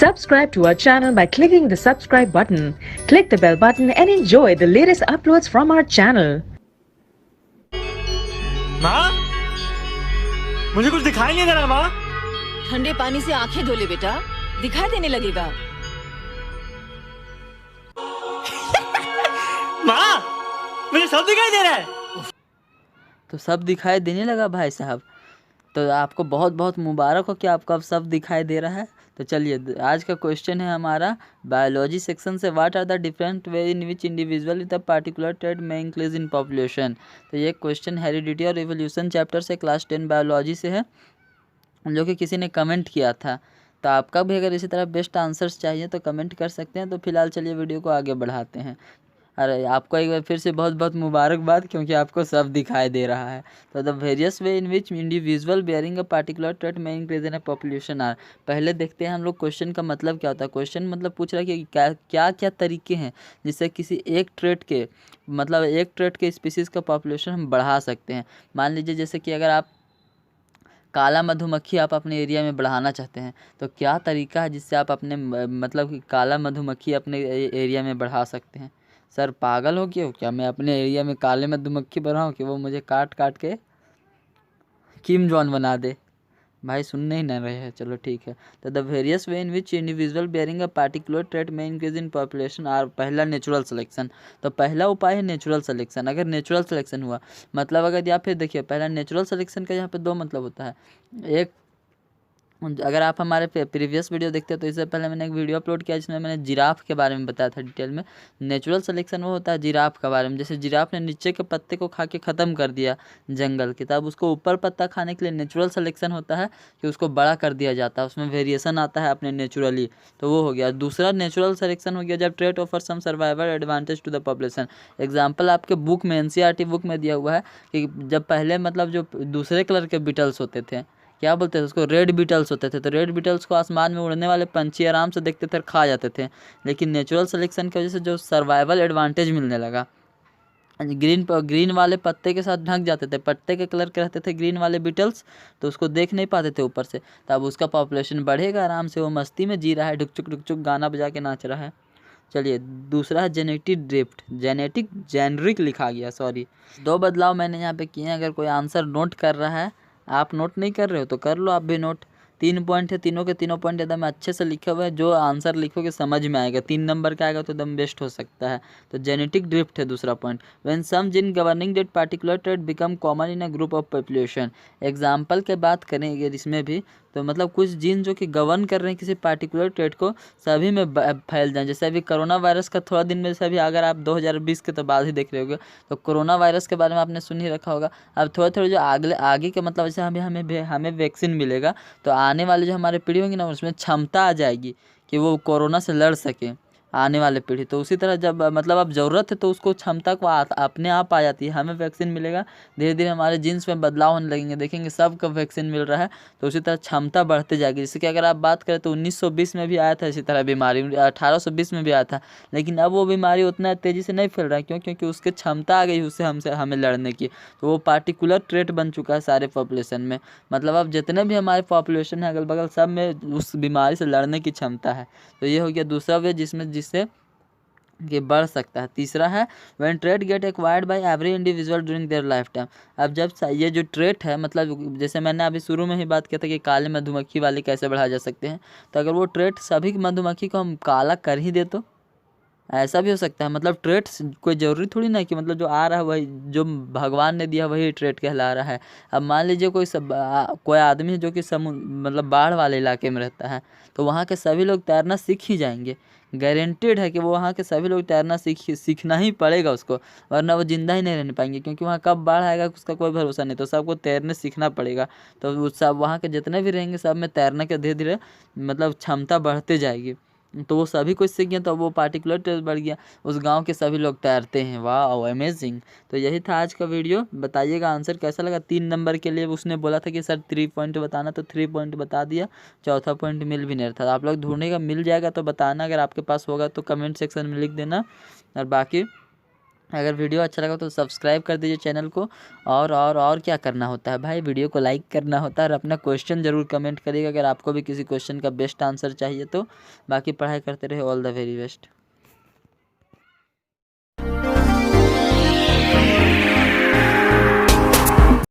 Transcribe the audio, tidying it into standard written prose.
Subscribe to our channel by clicking the subscribe button. Click the bell button and enjoy the latest uploads from our channel. माँ, मुझे कुछ दिखाई नहीं दे रहा माँ। ठंडे पानी से आंखें धो ले बेटा, दिखाई देने लगेगा। माँ, मुझे सब दिखाई दे रहा है। तो सब दिखाई देने लगा भाई साहब। तो आपको बहुत बहुत मुबारक हो कि आपको अब सब दिखाई दे रहा है। तो चलिए आज का क्वेश्चन है हमारा बायोलॉजी सेक्शन से, what are the different way in which individual with a particular trade में इंक्रीज इन पॉपुलेशन। तो ये क्वेश्चन हेरिडिटी और इवोल्यूशन चैप्टर से क्लास 10 बायोलॉजी से है, जो कि किसी ने कमेंट किया था। तो आपका भी अगर इसी तरह बेस्ट आंसर्स चाहिए तो कमेंट कर सकते हैं। तो फिलहाल चलिए वीडियो को आगे बढ़ाते हैं। अरे आपको एक बार फिर से बहुत बहुत मुबारकबाद, क्योंकि आपको सब दिखाई दे रहा है। तो the various way in which individual bearing a particular trait में increase in a population are. पहले देखते हैं हम लोग क्वेश्चन का मतलब क्या होता है। क्वेश्चन मतलब पूछ रहा है कि क्या क्या तरीके हैं जिससे किसी एक ट्रेट के मतलब एक ट्रेट के स्पीसीज़ का पॉपुलेशन हम बढ़ा सकते हैं। मान लीजिए जैसे कि अगर आप काला मधुमक्खी आप अपने एरिया में बढ़ाना चाहते हैं, तो क्या तरीका है जिससे आप अपने मतलब कि काला मधुमक्खी अपने एरिया में बढ़ा सकते हैं। सर पागल हो गए हो क्या? मैं अपने एरिया में काले मधुमक्खी बढ़ाऊँ कि वो मुझे काट काट के किम जॉन बना दे? भाई सुनने ही नहीं रहे हैं। चलो ठीक है। तो the various way in which individual bearing a particular trait में इंक्रीज इन पॉपुलेशन आर। पहला नेचुरल सिलेक्शन। तो पहला उपाय है नेचुरल सिलेक्शन। अगर नेचुरल सिलेक्शन हुआ मतलब अगर या फिर देखिए पहला नेचुरल सिलेक्शन का यहाँ पे दो मतलब होता है। एक, अगर आप हमारे प्रीवियस वीडियो देखते हैं तो इससे पहले मैंने एक वीडियो अपलोड किया जिसमें मैंने जिराफ के बारे में बताया था डिटेल में। नेचुरल सिलेक्शन वो होता है जिराफ के बारे में, जैसे जिराफ ने नीचे के पत्ते को खा के ख़त्म कर दिया जंगल के, तब उसको ऊपर पत्ता खाने के लिए नेचुरल सिलेक्शन होता है कि उसको बड़ा कर दिया जाता है, उसमें वेरिएशन आता है अपने नेचुरली। तो वो हो गया। दूसरा नेचुरल सिलेक्शन हो गया जब trait offer some survival advantage to the population. Example आपके बुक में NCERT बुक में दिया हुआ है कि जब पहले मतलब जो दूसरे कलर के बीटल्स होते थे, क्या बोलते थे उसको, रेड बीटल्स होते थे, तो रेड बीटल्स को आसमान में उड़ने वाले पंछी आराम से देखते थे और खा जाते थे। लेकिन नेचुरल सिलेक्शन की वजह से जो सर्वाइवल एडवांटेज मिलने लगा, ग्रीन वाले पत्ते के साथ ढक जाते थे, पत्ते के कलर के रहते थे ग्रीन वाले बीटल्स, तो उसको देख नहीं पाते थे ऊपर से, तब उसका पॉपुलेशन बढ़ेगा आराम से। वो मस्ती में जी रहा है, ढुकचुक गाना बजा के नाच रहा है। चलिए दूसरा है जेनेटिक ड्रिफ्ट। जेनरिक लिखा गया, सॉरी। दो बदलाव मैंने यहाँ पे किए हैं। अगर कोई आंसर नोट कर रहा है, आप नोट नहीं कर रहे हो तो कर लो आप भी नोट। 3 पॉइंट है, तीनों के तीनों पॉइंट एकदम अच्छे से लिखे हुए हैं। जो आंसर लिखोगे समझ में आएगा, 3 नंबर का आएगा तो एकदम बेस्ट हो सकता है। तो जेनेटिक ड्रिफ्ट है दूसरा point. When some gene governing that particular trait become common in a group of population. Example के बात करेंगे इसमें भी, तो मतलब कुछ जीन जो कि गवर्न कर रहे हैं किसी पार्टिकुलर ट्रेट को, सभी में फैल जाए। जैसे अभी कोरोना वायरस का थोड़ा दिन में, जैसे अभी अगर आप 2020 के तो बाद ही देख रहे होगे, तो कोरोना वायरस के बारे में आपने सुन ही रखा होगा। अब थोड़े थोड़े जो आगे के मतलब जैसे हमें वैक्सीन मिलेगा, तो आने वाले जो हमारे पीढ़ी होंगी ना, उसमें क्षमता आ जाएगी कि वो कोरोना से लड़ सके आने वाले पीढ़ी। तो उसी तरह जब मतलब अब ज़रूरत है तो उसको क्षमता को अपने आप आ जाती है। हमें वैक्सीन मिलेगा, धीरे धीरे हमारे जीन्स में बदलाव होने लगेंगे, देखेंगे सबको वैक्सीन मिल रहा है, तो उसी तरह क्षमता बढ़ते जाएगी। जैसे कि अगर आप बात करें तो 1920 में भी आया था इसी तरह बीमारी, 1820 में भी आया था, लेकिन अब वो बीमारी उतना तेज़ी से नहीं फैल रहा है। क्यों? क्योंकि उसकी क्षमता आ गई उससे हमें लड़ने की। तो वो पार्टिकुलर ट्रेट बन चुका है सारे पॉपुलेशन में। मतलब अब जितने भी हमारे पॉपुलेशन है अगल बगल, सब में उस बीमारी से लड़ने की क्षमता है। तो ये हो गया दूसरा वे जिससे कि बढ़ सकता है। तीसरा है when trait get acquired by every individual during their life time. अब जब ये जो ट्रेट है, मतलब जैसे मैंने अभी शुरू में ही बात किया था कि काले मधुमक्खी वाली कैसे बढ़ा जा सकते हैं, तो अगर वो ट्रेट सभी मधुमक्खी को हम काला कर ही दे तो ऐसा भी हो सकता है। मतलब ट्रेट्स कोई ज़रूरी थोड़ी ना कि मतलब जो आ रहा है वही, जो भगवान ने दिया वही ट्रेट कहला रहा है। अब मान लीजिए कोई आदमी है जो कि मतलब बाढ़ वाले इलाके में रहता है, तो वहाँ के सभी लोग तैरना सीख ही जाएंगे। गारंटेड है कि वो वहाँ के सभी लोग तैरना सीखना ही पड़ेगा उसको, वरना वो ज़िंदा ही नहीं रह पाएंगे, क्योंकि वहाँ कब बाढ़ आएगा उसका कोई भरोसा नहीं। तो सबको तैरने सीखना पड़ेगा। तो वो सब वहाँ के जितने भी रहेंगे सब में तैरने के धीरे धीरे मतलब क्षमता बढ़ते जाएगी। तो वो सभी कुछ सीख गए, तो वो पार्टिकुलर ट्रेट बढ़ गया, उस गांव के सभी लोग तैरते हैं। वाह अमेजिंग। तो यही था आज का वीडियो। बताइएगा आंसर कैसा लगा। 3 नंबर के लिए उसने बोला था कि सर 3 पॉइंट बताना, तो 3 पॉइंट बता दिया। चौथा पॉइंट मिल भी नहीं रहा था। आप लोग ढूंढेगा, मिल जाएगा तो बताना, अगर आपके पास होगा तो कमेंट सेक्शन में लिख देना। और बाकी अगर वीडियो अच्छा लगा तो सब्सक्राइब कर दीजिए चैनल को। और क्या करना होता है भाई, वीडियो को लाइक करना होता है और अपना क्वेश्चन ज़रूर कमेंट करिएगा अगर आपको भी किसी क्वेश्चन का बेस्ट आंसर चाहिए तो। बाकी पढ़ाई करते रहे, ऑल द वेरी बेस्ट।